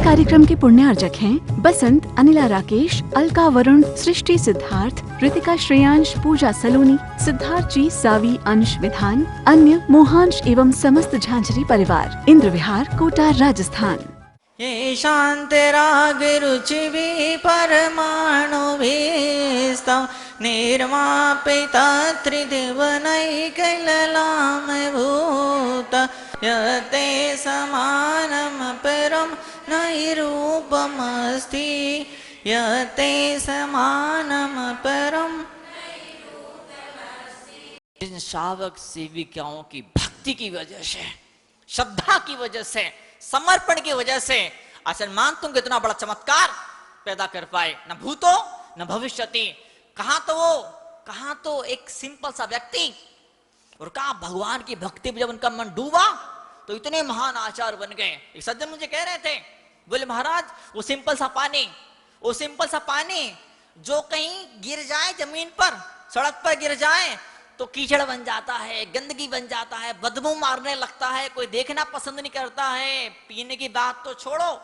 कार्यक्रम के पुण्य अर्चक हैं बसंत, अनिला राकेश, अलका वरुण, सृष्टि सिद्धार्थ, ऋतिका श्रेयांश, पूजा सलोनी, सिद्धार्थ जी, सावी, अंश विधान, अन्य मोहांश एवं समस्त झांझरी परिवार, इंद्र विहार, कोटा, राजस्थान। ये शांतिराग रुचि भी परमाणु भी स्तव निर्मापिता त्रिदिवनैकैललाम भूत यते समानम परम नहि रूपमस्ति यते समानम परम। इन शावक सेविकाओं की भक्ति की वजह से, श्रद्धा की वजह से, समर्पण की वजह से आसन मान तुम इतना बड़ा चमत्कार पैदा कर पाए। न भूतो न भविष्यति। कहां तो एक सिंपल सा व्यक्ति, और कहा भगवान की भक्ति में जब उनका मन डूबा तो इतने महान आचार्य बन गए। एक सज्जन मुझे कह रहे थे, बोले महाराज वो सिंपल सा पानी जो कहीं गिर जाए जमीन पर, सड़क पर गिर जाए तो कीचड़ बन जाता है, गंदगी बन जाता है, बदबू मारने लगता है, कोई देखना पसंद नहीं करता है। पीने की बात तो छोड़ो,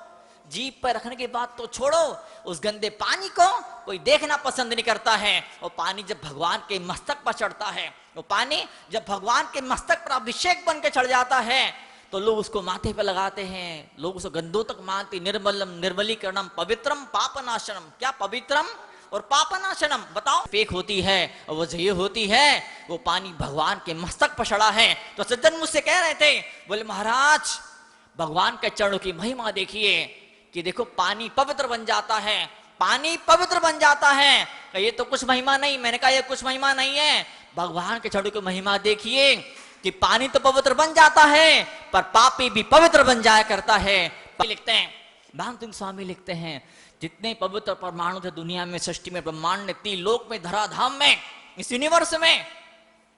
जीभ पर रखने की बात तो छोड़ो, उस गंदे पानी को कोई देखना पसंद नहीं करता है। वो पानी जब भगवान के मस्तक पर चढ़ता है, वो पानी जब भगवान के मस्तक पर अभिषेक बन के चढ़ जाता है तो लोग उसको माथे पर लगाते हैं, लोग उसको गंदों तक मानते। निर्मलम निर्मलीकरणम पवित्रम पापनाशनम। क्या पवित्रम और पापनाशनम? बताओ, फेक होती है और वो जय होती है, वो पानी भगवान के मस्तक पर चढ़ा है। तो सज्जन मुझसे कह रहे थे, बोले महाराज भगवान के चरणों की महिमा देखिए कि देखो पानी पवित्र बन जाता है, पानी पवित्र बन जाता है। ये तो कुछ महिमा नहीं। मैंने कहा ये कुछ महिमा नहीं है, भगवान के चरणों की महिमा देखिए कि पानी तो पवित्र बन जाता है पर पापी भी पवित्र बन जाया करता है। लिखते हैं भागवत स्वामी लिखते हैं, जितने पवित्र परमाणु थे दुनिया में, सृष्टि में, ब्रह्मांड में, त्रिलोक में, धराधाम में, इस यूनिवर्स में,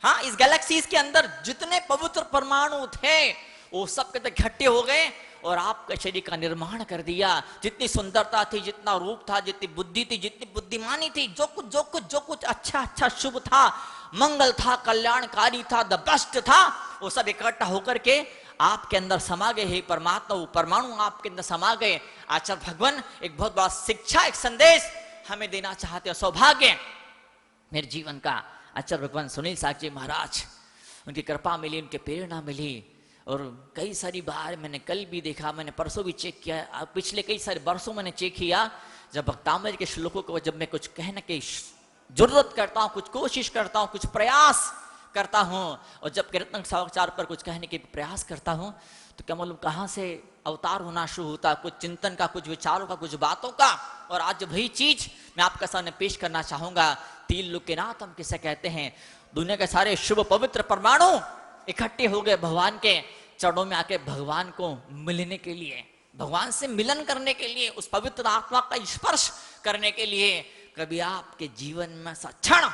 हाँ इस गैलेक्सीज के अंदर जितने पवित्र परमाणु थे वो सब के इकट्ठे हो गए और आपके शरीर का निर्माण कर दिया। जितनी सुंदरता थी, जितना रूप था, जितनी बुद्धि थी, जितनी बुद्धिमानी थी, जो कुछ अच्छा शुभ था, मंगल था, कल्याणकारी था, द बेस्ट था, वो सब इकट्ठा होकर के आपके अंदर समा गए। हे परमात्मा, वो परमाणु आपके अंदर समा गए। आचार्य भगवान एक बहुत बड़ा शिक्षा, एक संदेश हमें देना चाहते हैं। सौभाग्य मेरे जीवन का आचार्य भगवान सुनील साख जी महाराज, उनकी कृपा मिली, उनकी प्रेरणा मिली। और कई सारी बार मैंने कल भी देखा, मैंने परसों भी चेक किया, पिछले कई सारे वर्षों मैंने चेक किया, जब भक्तामृत के श्लोकों को जब मैं कुछ कहने की जरूरत करता हूँ, कुछ कोशिश करता हूँ, कुछ प्रयास करता हूँ, और जब कीर्तन सावचार पर कुछ कहने के प्रयास करता हूँ तो क्या मालूम कहाँ से अवतार होना शुरू होता, कुछ चिंतन का, कुछ विचारों का, कुछ बातों का। और आज वही चीज मैं आपके सामने पेश करना चाहूंगा। तीन लोक के नाथ हम किसे कहते हैं? दुनिया के सारे शुभ पवित्र परमाणु इकट्ठे हो गए भगवान के चरणों में आके, भगवान को मिलने के लिए, भगवान से मिलन करने के लिए, उस पवित्र आत्मा का स्पर्श करने के लिए। कभी आपके जीवन में ऐसा क्षण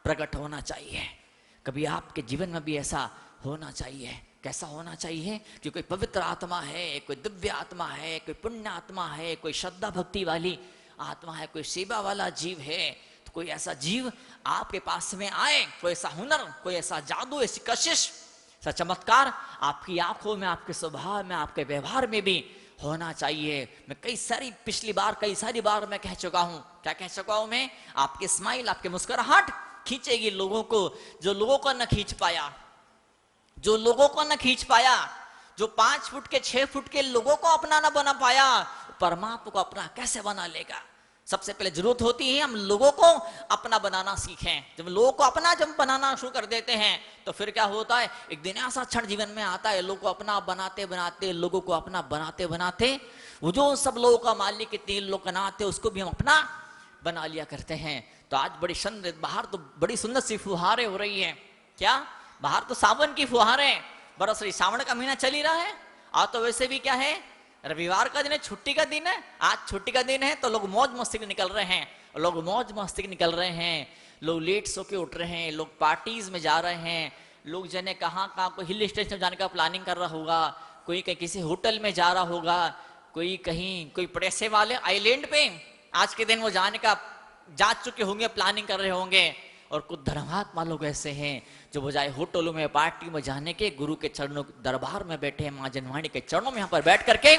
प्रकट होना चाहिए, कभी आपके जीवन में भी ऐसा होना चाहिए। कैसा होना चाहिए? कि कोई पवित्र आत्मा है, कोई दिव्य आत्मा है, कोई पुण्य आत्मा है, कोई श्रद्धा भक्ति वाली आत्मा है, कोई सेवा वाला जीव है। तो कोई ऐसा जीव आपके पास में आए, कोई ऐसा हुनर, कोई ऐसा जादू, ऐसी कशिश, ऐसा चमत्कार आपकी आंखों में, आपके स्वभाव में, आपके व्यवहार में भी होना चाहिए। मैं कई सारी बार मैं कह चुका हूं। क्या कह चुका हूं मैं? आपकी स्माइल, आपकी मुस्कुराहट खींचेगी लोगों को, जो लोगों को न खींच पाया, जो 5 फुट के 6 फुट के लोगों को अपना ना बना पाया, परमात्मा को अपना कैसे बना लेगा? सबसे पहले जरूरत होती है हम लोगों को अपना बनाना सीखें। जब लोगों को अपना जब बनाना शुरू कर देते हैं तो फिर क्या होता है, एक दिन ऐसा क्षण जीवन में आता है, लोगों को अपना बनाते बनाते वो जो सब लोगों का मालिक, 3 लोग का नाथ है, उसको भी हम अपना बना लिया करते हैं। तो आज बाहर तो बड़ी सुंदर सी फुहारें हो रही है। क्या बाहर तो सावन की फुहारें बरस रही, सावन का महीना चल ही रहा है। आज तो वैसे भी क्या है, रविवार का दिन है, छुट्टी का दिन है। आज छुट्टी का दिन है तो लोग मौज मस्ती निकल रहे हैं, लोग लेट सो के उठ रहे हैं, लोग पार्टीज में जा रहे हैं, लोग जने कहाँ कोई हिल स्टेशन जाने का प्लानिंग कर रहा होगा, कोई कहीं किसी होटल में जा रहा होगा, कोई पैसे वाले आइलैंड पे आज के दिन वो जाने का जा चुके होंगे, प्लानिंग कर रहे होंगे। और कुछ धर्मात्मा लोग ऐसे हैं जो बजाय होटलों में, पार्टी में जाने के, गुरु के चरणों दरबार में बैठे हैं, मां जनवाणी के चरणों में यहाँ पर बैठ करके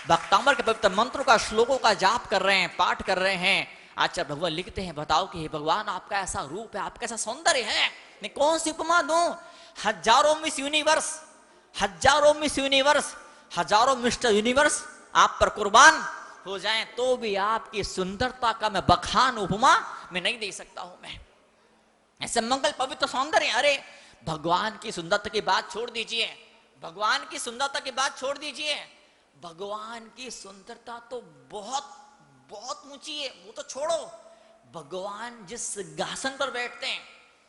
भक्तांबर के पवित्र मंत्रों का, श्लोकों का जाप कर रहे हैं, पाठ कर रहे हैं। अच्छा भगवान लिखते हैं, बताओ कि हे भगवान आपका ऐसा रूप है, आपका ऐसा सौंदर्य है, मैं कौन सी उपमा दूं? हजारों मिस यूनिवर्स, हजारों मिस यूनिवर्स, हजारों मिस्टर यूनिवर्स आप पर कुर्बान हो जाएं तो भी आपकी सुंदरता का मैं बखान उपमा मैं नहीं दे सकता हूं। मैं ऐसे मंगल पवित्र सौंदर्य, अरे भगवान की सुंदरता की बात छोड़ दीजिए, भगवान की सुंदरता की बात छोड़ दीजिए, भगवान की सुंदरता तो बहुत बहुत ऊंची है, वो तो छोड़ो। भगवान जिस सिंहासन पर बैठते हैं,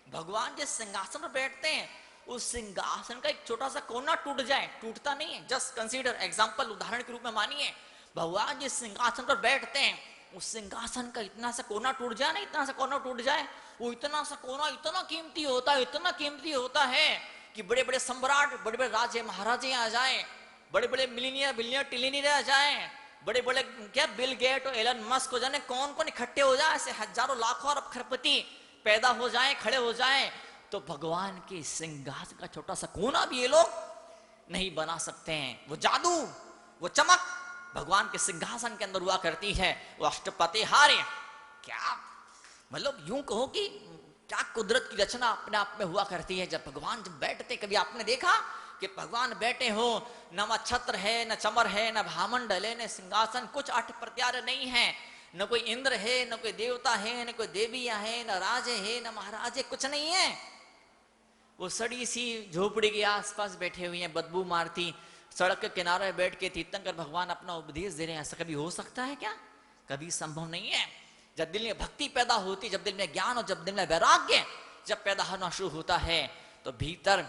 भगवान जिस सिंहासन पर बैठते हैं, उस सिंहासन का एक छोटा सा कोना टूट जाए, टूटता नहीं है, जस्ट कंसीडर, एग्जांपल, उदाहरण के रूप में मानिए, भगवान जिस सिंहासन पर बैठते हैं, उस सिंहासन का इतना सा कोना टूट जाए ना, इतना सा कोना टूट जाए, वो इतना सा कोना इतना कीमती होता है, इतना कीमती होता है कि बड़े बड़े सम्राट, बड़े बड़े राजे महाराजे आ जाए, बड़े बड़े मिलीनियर बिलियनियर टिलियनियर आ जाए, बड़े बड़े क्या बिल गेट और एलन मस्क हो जाए, कौन कौन इकट्ठे हो जाए, ऐसे हजारों लाखों अरब खरपति पैदा हो जाए, खड़े हो जाए, तो भगवान के सिंहासन का छोटा सा कोना भी ये लोग नहीं बना सकते हैं। वो जादू, वो चमक भगवान के सिंहासन के अंदर हुआ करती है, वो अष्टपति हार्य, क्या मतलब यूं कहो कि क्या कुदरत की रचना अपने आप में हुआ करती है। जब भगवान जब बैठते, कभी आपने देखा कि भगवान बैठे हो, न वह छत्र है, न चमर है, न भामंडल है, न सिंहासन, कुछ अट प्रत्यार नहीं है, न कोई इंद्र है, न कोई देवता है, न कोई देवियां है, न राजे है, न महाराजे, कुछ नहीं है। वो सड़ी सी झोपड़ी के आसपास बैठे हुए हैं, बदबू मारती सड़क के किनारे बैठ के तीर्थंकर भगवान अपना उपदेश दे रहे हैं। ऐसा कभी हो सकता है क्या? कभी संभव नहीं है। जब दिल में भक्ति पैदा होती, जब दिल में ज्ञान और जब दिल में वैराग्य जब पैदा होना शुरू होता है, तो भीतर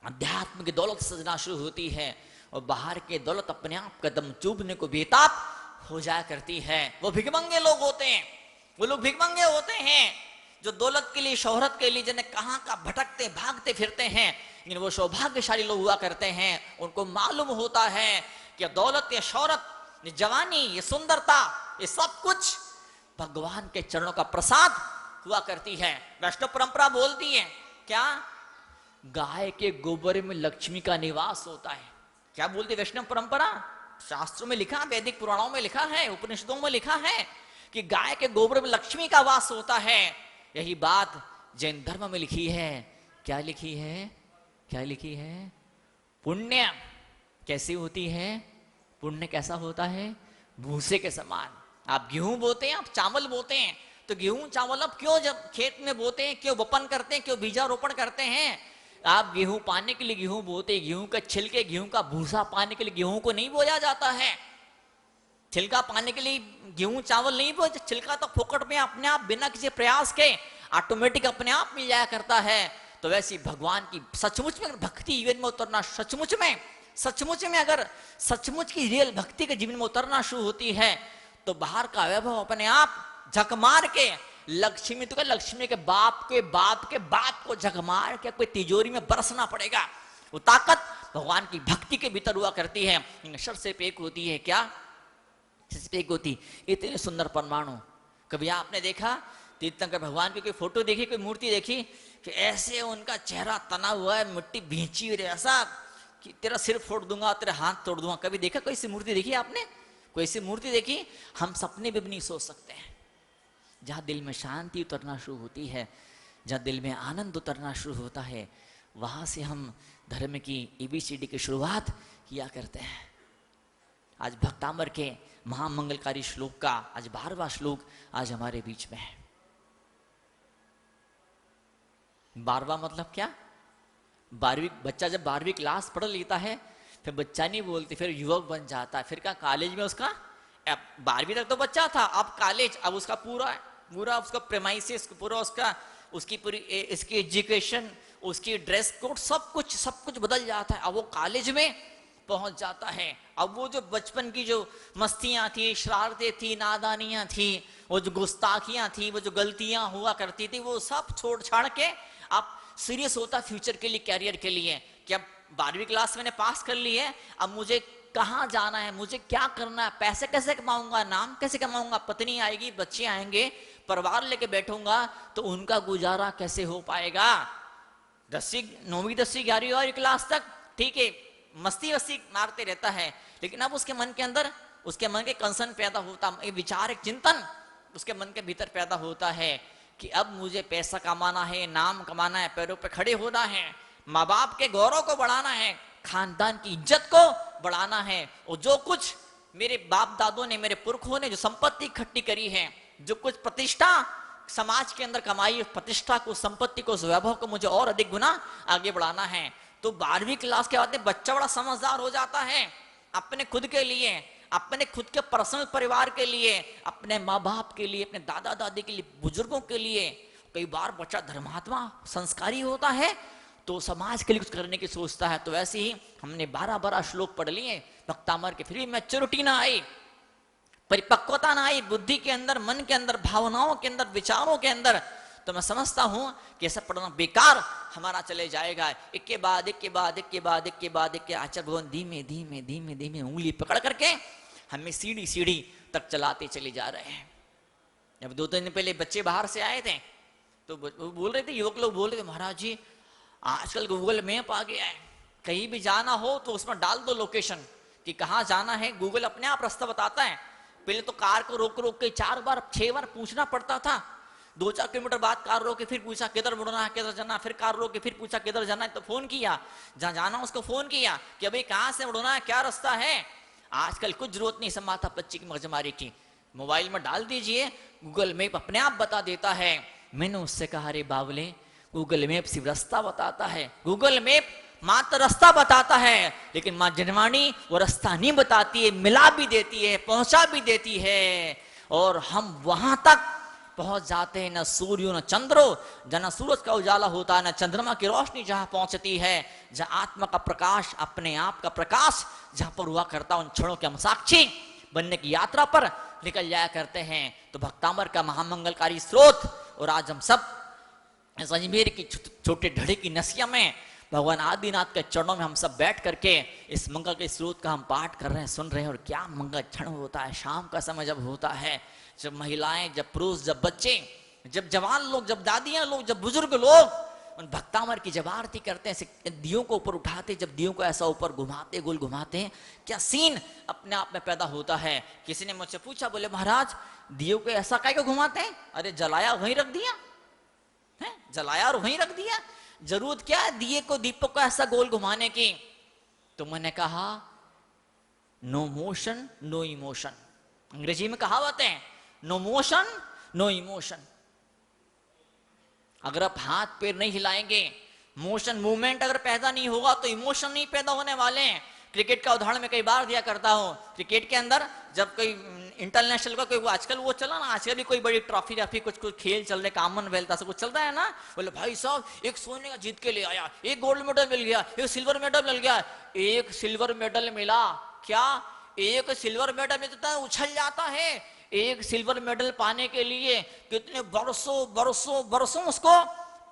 अध्यात्म की दौलत सजना शुरू होती है और बाहर की दौलत अपने आप कदम चूमने को बेताब हो जाया करती है। वो भिखमंगे लोग होते हैं, वो लोग भिखमंगे होते हैं जो दौलत के लिए, शोहरत के लिए, जिन्हें कहां का भटकते भागते फिरते हैं, लेकिन वो सौभाग्यशाली लोग हुआ करते हैं। उनको मालूम होता है कि दौलत, ये शोहरत, ये जवानी, ये सुंदरता, ये सब कुछ भगवान के चरणों का प्रसाद हुआ करती है। वैष्णव परंपरा बोलती है क्या? गाय के गोबर में लक्ष्मी का निवास होता है। क्या बोलती वैष्णव परंपरा? शास्त्रों में लिखा, वैदिक पुराणों में लिखा है, उपनिषदों में लिखा है कि गाय के गोबर में लक्ष्मी का वास होता है। यही बात जैन धर्म में लिखी है। क्या लिखी है? क्या लिखी है? पुण्य कैसी होती है? पुण्य कैसा होता है? भूसे के समान। आप गेहूं बोते हैं, आप चावल बोते हैं, तो गेहूं चावल अब क्यों जब खेत में बोते हैं, क्यों वपन करते हैं, क्यों बीजारोपण करते हैं? आप गेहूं पाने के लिए गेहूं बोते हैं, गेहूं का छिलके, गेहूं का भूसा पाने के लिए गेहूं को नहीं बोया जाता है। छिलका पाने के लिए गेहूं चावल नहीं बोया, छिलका तो फोकट में अपने आप बिना किसी प्रयास के ऑटोमेटिक अपने आप मिल जाया करता है। तो वैसी भगवान की सचमुच में भक्ति जीवन में उतरना, सचमुच में अगर सचमुच की रियल भक्ति के जीवन में उतरना शुरू होती है, तो बाहर का वैभव अपने आप झक मार के लक्ष्मी, तो लक्ष्मी के बाप को झक मार के कोई तिजोरी में बरसना पड़ेगा। वो ताकत भगवान की भक्ति के भीतर हुआ करती है। शर से पेक होती है। क्या पेक होती? इतने सुंदर परमाणु। कभी आपने देखा तीर्थंकर भगवान की कोई फोटो देखी, कोई मूर्ति देखी कि ऐसे उनका चेहरा तना हुआ है, मिट्टी भींची हुई, ऐसा कि तेरा सिर फोड़ दूंगा, तेरा हाथ तोड़ दूंगा? कभी देखा कोई सी मूर्ति देखी आपने? कोई सी मूर्ति देखी? हम सपने भी नहीं सोच सकते हैं। जहाँ दिल में शांति उतरना शुरू होती है, जहाँ दिल में आनंद उतरना शुरू होता है, वहाँ से हम धर्म की ABCD की शुरुआत किया करते हैं। आज भक्तामर के महामंगलकारी श्लोक का आज 12वां श्लोक आज हमारे बीच में है। 12वां मतलब क्या? 12वीं बच्चा जब 12वीं क्लास पढ़ लेता है, फिर बच्चा नहीं बोलते, फिर युवक बन जाता है। फिर क्या कॉलेज में उसका, 12वीं तक तो बच्चा था, अब कॉलेज, अब उसका पूरा उसका प्रेमाइसिस, पूरा उसकी पूरी इसकी एजुकेशन, उसकी ड्रेस कोड, सब कुछ बदल जाता है। अब वो कॉलेज में पहुंच जाता है। अब वो जो बचपन की जो मस्तियां थी, शरारतें थी, नादानियां थी, वो जो गुस्ताखियां थी, वो जो गलतियां हुआ करती थी, वो सब छोड़ छाड़ के अब सीरियस होता फ्यूचर के लिए, कैरियर के लिए कि अब 12वीं क्लास मैंने पास कर ली है, अब मुझे कहाँ जाना है, मुझे क्या करना है, पैसे कैसे कमाऊंगा, नाम कैसे कमाऊंगा, पत्नी आएगी, बच्चे आएंगे, परिवार लेके बैठूंगा तो उनका गुजारा कैसे हो पाएगा। 9वीं 10वीं 11वीं क्लास तक ठीक है, मस्ती वस्ती मारते रहता है, लेकिन अब उसके मन के अंदर, उसके मन के कंसर्न पैदा होता, एक विचार, एक चिंतन उसके मन के भीतर पैदा होता है कि अब मुझे पैसा कमाना है, नाम कमाना है, पैरों पे खड़े होना है, माँ बाप के गौरव को बढ़ाना है, खानदान की इज्जत को बढ़ाना है, और जो कुछ मेरे बाप दादों ने, मेरे पुरखों ने जो संपत्ति इकट्ठी करी है, जो कुछ प्रतिष्ठा समाज के अंदर कमाई, प्रतिष्ठा को, संपत्ति को, वैभव को मुझे और अधिक गुना आगे बढ़ाना है। तो 12वीं क्लास के बाद बच्चा बड़ा समझदार हो जाता है अपने खुद के लिए, अपने खुद के पर्सनल परिवार के लिए, अपने माँ बाप के लिए, अपने दादा दादी के लिए, बुजुर्गों के लिए। कई बार बच्चा धर्मात्मा संस्कारी होता है तो समाज के लिए कुछ करने की सोचता है। तो वैसे ही हमने 12 श्लोक पढ़ लिए भक्तामर के, फिर भी मैच्योरिटी ना आई, परिपक्वता ना आई बुद्धि के अंदर, मन के अंदर, भावनाओं के अंदर, विचारों के अंदर। तो मैं समझता हूं कि ऐसा पढ़ना बेकार हमारा चले जाएगा। एक के बाद एक के बाद एक के बाद एक के बाद एक के आचार्य भगवान धीमे धीमे धीमे धीमे उंगली पकड़ करके हमें सीढ़ी सीढ़ी तक चलाते चले जा रहे हैं। जब 2 दिन पहले बच्चे बाहर से आए थे तो बोल रहे थे, युवक लोग बोल रहे थे, महाराज जी आजकल गूगल मैप आ गया है, कहीं भी जाना हो तो उसमें डाल दो लोकेशन कि कहाँ जाना है, गूगल अपने आप रास्ता बताता है। पहले तो कार को रोक रोक के 4 बार 6 बार पूछना पड़ता था, 2-4 किलोमीटर बाद कार रोक के फिर पूछा किधर मुड़ना है, किधर जाना है, फिर कार रोक के फिर पूछा किधर जाना है, तो फोन किया जहां जाना उसको फोन किया कि अभी कहाँ से मुड़ना है, क्या रास्ता है। आजकल कुछ जरूरत नहीं समाता बच्चे की मगजमारी की, मोबाइल में डाल दीजिए, गूगल मैप अपने आप बता देता है। मैंने उससे कहा अरे बावले, गूगल मैप सिर्फ रास्ता बताता है, गूगल मैप मात्र रास्ता बताता है, लेकिन मां जनवाणी वो रास्ता नहीं बताती है, मिला भी देती है, पहुंचा भी देती है, और हम वहां तक पहुंच जाते हैं। न सूर्य न चंद्रो, जहां सूरज का उजाला होता है, न चंद्रमा की रोशनी जहां पहुंचती है, जहां आत्मा का प्रकाश, अपने आप का प्रकाश जहां पर हुआ करता, उन क्षणों के हम साक्षी बनने की यात्रा पर निकल जाया करते हैं। तो भक्तामर का महामंगलकारी स्रोत, और आज हम सब अजमेर की छोटे ढड़े की नसिया में भगवान आदिनाथ के चरणों में हम सब बैठ करके इस मंगल के स्रोत का हम पाठ कर रहे हैं, सुन रहे हैं। और क्या मंगल क्षण होता है, शाम का समय जब होता है, जब महिलाएं, जब पुरुष, जब बच्चे, जब जवान लोग, जब दादियां लोग, जब बुजुर्ग लोग उन भक्तामर की जब आरती करते हैं, दियों को ऊपर उठाते, जब दियों को ऐसा ऊपर घुमाते, गोल घुमाते हैं, क्या सीन अपने आप में पैदा होता है। किसी ने मुझसे पूछा, बोले महाराज दियों को ऐसा काय को घुमाते हैं? अरे जलाया वहीं रख दिया है, जलाया और वहीं रख दिया, जरूरत क्या है दिए को, दीपक को ऐसा गोल घुमाने की। तो मैंने कहा नो मोशन नो इमोशन, अंग्रेजी में कहावत है, नो मोशन नो इमोशन। अगर आप हाथ पैर नहीं हिलाएंगे, मोशन मूवमेंट अगर पैदा नहीं होगा तो इमोशन नहीं पैदा होने वाले हैं। क्रिकेट का उदाहरण मैं कई बार दिया करता हूं। क्रिकेट के अंदर जब कोई इंटरनेशनल का कोई आजकल वो चला ना, आजकल भी कोई बड़ी ट्रॉफी या कुछ खेल चल रहे, कॉमनवेल्थ ऐसा कुछ चल रहा है ना, बोले भाई साहब एक सोने का जीत के ले आया, एक गोल्ड मेडल मिल गया, एक सिल्वर मेडल मिल गया। एक सिल्वर मेडल मिला क्या? एक सिल्वर मेडल में तो उछल जाता है। एक सिल्वर मेडल पाने के लिए कितने बरसों बरसों बरसों उसको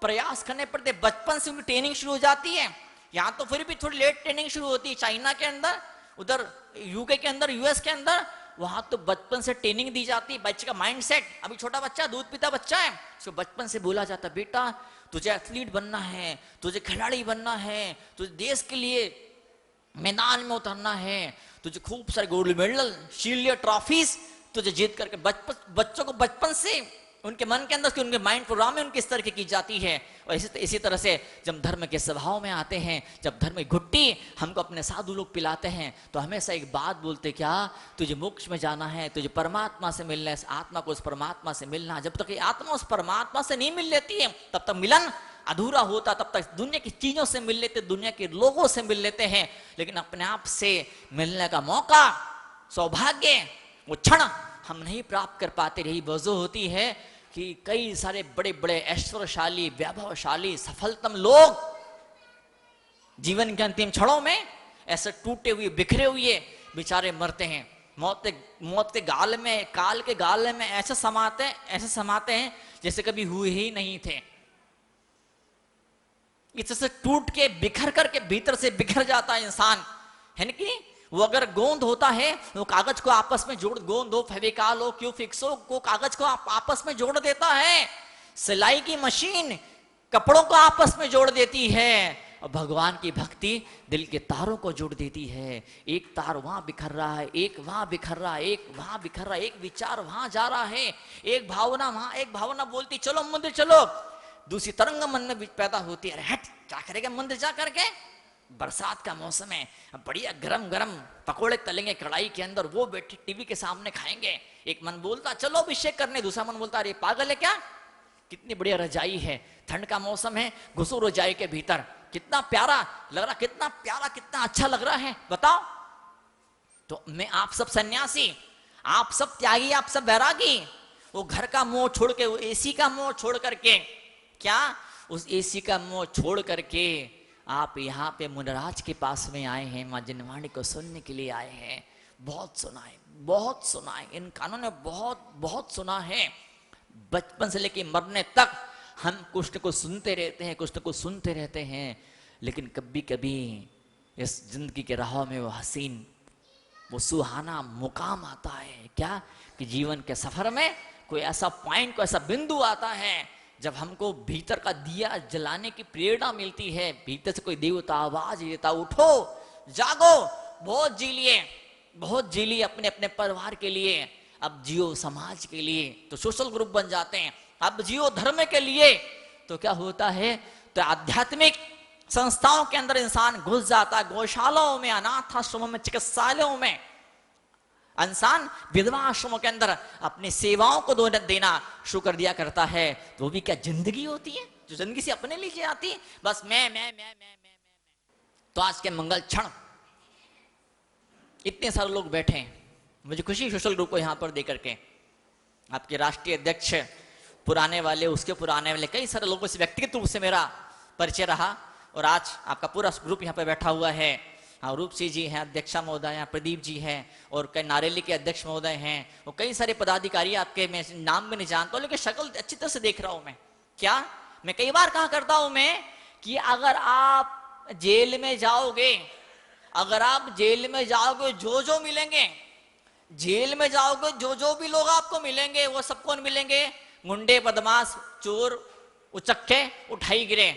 प्रयास करने पड़ते। बचपन से उनकी ट्रेनिंग शुरू हो जाती है। यहाँ तो फिर भी थोड़ी लेट ट्रेनिंग शुरू होती है, चाइना के अंदर, उधर यूके के अंदर, यूएस के अंदर, वहां तो बचपन से ट्रेनिंग दी जाती है। बच्चे का माइंड सेट, अभी छोटा बच्चा, दूध पीता बच्चा है, उसको बचपन से बोला जाता बेटा तुझे एथलीट बनना है, तुझे खिलाड़ी बनना है, तुझे देश के लिए मैदान में उतरना है, तुझे खूब सारे गोल्ड मेडल, शील्ड, ट्रॉफीज तुझे जीत करके बच्चों को बचपन से उनके मन के अंदर, उनके माइंड प्रोग्राम में उनकी इस तरह की जाती है। और इसी तरह से जब धर्म के स्वभाव में आते हैं, जब धर्म की घुट्टी हमको अपने साधु लोग पिलाते हैं, तो हमेशा एक बात बोलते, क्या तुझे मोक्ष में जाना है, तुझे परमात्मा से मिलना है, आत्मा को उस परमात्मा से मिलना। जब तक ये आत्मा उस परमात्मा से नहीं मिल लेती है तब तक मिलन अधूरा होता, तब तक दुनिया की चीजों से मिल लेते, दुनिया के लोगों से मिल लेते हैं, लेकिन अपने आप से मिलने का मौका, सौभाग्य, वो क्षण हम नहीं प्राप्त कर पाते। रही वजह होती है कि कई सारे बड़े बड़े ऐश्वर्यशाली, वैभवशाली, सफलतम लोग जीवन के अंतिम क्षणों में ऐसे टूटे हुए, बिखरे हुए बेचारे मरते हैं। मौत के गाल में, काल के गाल में ऐसे समाते हैं जैसे कभी हुए ही नहीं थे। इससे टूट के, बिखर करके भीतर से बिखर जाता है इंसान, है ना कि वो अगर गोंद होता है, वो कागज को आपस में जोड़, गोंद हो, फेविकॉल हो, क्यों फिक्सो को कागज को आपस में जोड़ देता है। सिलाई की मशीन कपड़ों को आपस में जोड़ देती है, और भगवान की भक्ति दिल के तारों को जोड़ देती है। एक तार वहां बिखर रहा है, एक वहां बिखर रहा है, एक वहां बिखर रहा है, एक विचार वहां जा रहा है, एक भावना वहां, एक भावना बोलती चलो मंदिर चलो, दूसरी तरंग मन में पैदा होती है, हट क्या करेगा मंदिर जा करके। बरसात का मौसम है, बढ़िया गरम गरम पकोड़े तलेंगे कढ़ाई के अंदर, वो बैठे टीवी के सामने खाएंगे। एक मन बोलता चलो अभिषेक करने, दूसरा मन बोलता अरे पागल है क्या, कितनी बढ़िया रजाई है, ठंड का मौसम है, घुसो रजाई के भीतर, कितना प्यारा लग रहा, कितना प्यारा, कितना अच्छा लग रहा है बताओ। तो मैं आप सब सन्यासी, आप सब त्यागी, आप सब बैरागी, वो घर का मोह छोड़ के, वो एसी का मोह छोड़ करके, क्या उस एसी का मोह छोड़ करके आप यहाँ पे मुनराज के पास में आए हैं, माँ जिनवाणी को सुनने के लिए आए हैं। बहुत सुना है, बहुत सुना है, इन कानों ने बहुत बहुत सुना है। बचपन से लेकर मरने तक हम कुछ न कुछ सुनते रहते हैं, कुछ न कुछ सुनते रहते हैं, लेकिन कभी कभी इस जिंदगी के राहों में वो हसीन, वो सुहाना मुकाम आता है, क्या कि जीवन के सफर में कोई ऐसा पॉइंट, कोई ऐसा बिंदु आता है जब हमको भीतर का दिया जलाने की प्रेरणा मिलती है, भीतर से कोई देवता आवाज देता उठो जागो, बहुत जी लिए, बहुत जी लिए अपने अपने परिवार के लिए, अब जियो समाज के लिए, तो सोशल ग्रुप बन जाते हैं, अब जियो धर्म के लिए, तो क्या होता है, तो आध्यात्मिक संस्थाओं के अंदर इंसान घुस जाता है, गौशालाओं में, अनाथ आश्रमों में, चिकित्सालयों में, इंसान विधवा आश्रमों के अंदर अपनी सेवाओं को देना शुरू कर दिया करता है। तो वो भी क्या जिंदगी होती है जो जिंदगी से अपने लीजिए आती है, बस मैं। तो आज के मंगल क्षण इतने सारे लोग बैठे हैं, मुझे खुशी सोशल ग्रुप को यहां पर देकर के, आपके राष्ट्रीय अध्यक्ष पुराने वाले, उसके पुराने वाले, कई सारे लोगों से व्यक्तिगत रूप से मेरा परिचय रहा, और आज आपका पूरा ग्रुप यहाँ पे बैठा हुआ है। हाँ, रूप सिंह जी हैं अध्यक्षा महोदय, यहाँ प्रदीप जी हैं, और कई नारेली के अध्यक्ष महोदय हैं, और कई सारे पदाधिकारी आपके, मैं नाम भी नहीं जानता हूँ लेकिन शक्ल अच्छी तरह से देख रहा हूँ मैं। क्या मैं कई बार कहा करता हूँ मैं कि अगर आप जेल में जाओगे, अगर आप जेल में जाओगे, जो जो मिलेंगे जेल में जाओगे, जो जो भी लोग आपको मिलेंगे वो सब कौन मिलेंगे, गुंडे, बदमाश, चोर, उचक्के, उठाई गिरे।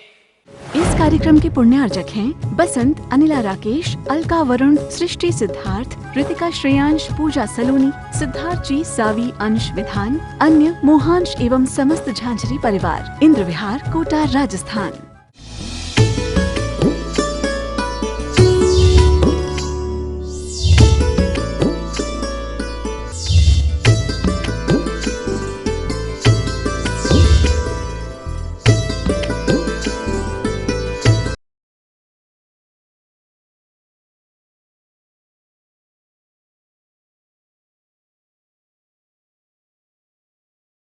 इस कार्यक्रम के पुण्यार्जक हैं बसंत, अनिला राकेश, अलका वरुण, सृष्टि सिद्धार्थ, ऋतिका श्रेयांश, पूजा सलोनी, सिद्धार्थ जी, सावी, अंश विधान, अन्य मोहांश एवं समस्त झांझरी परिवार, इंद्र विहार, कोटा, राजस्थान।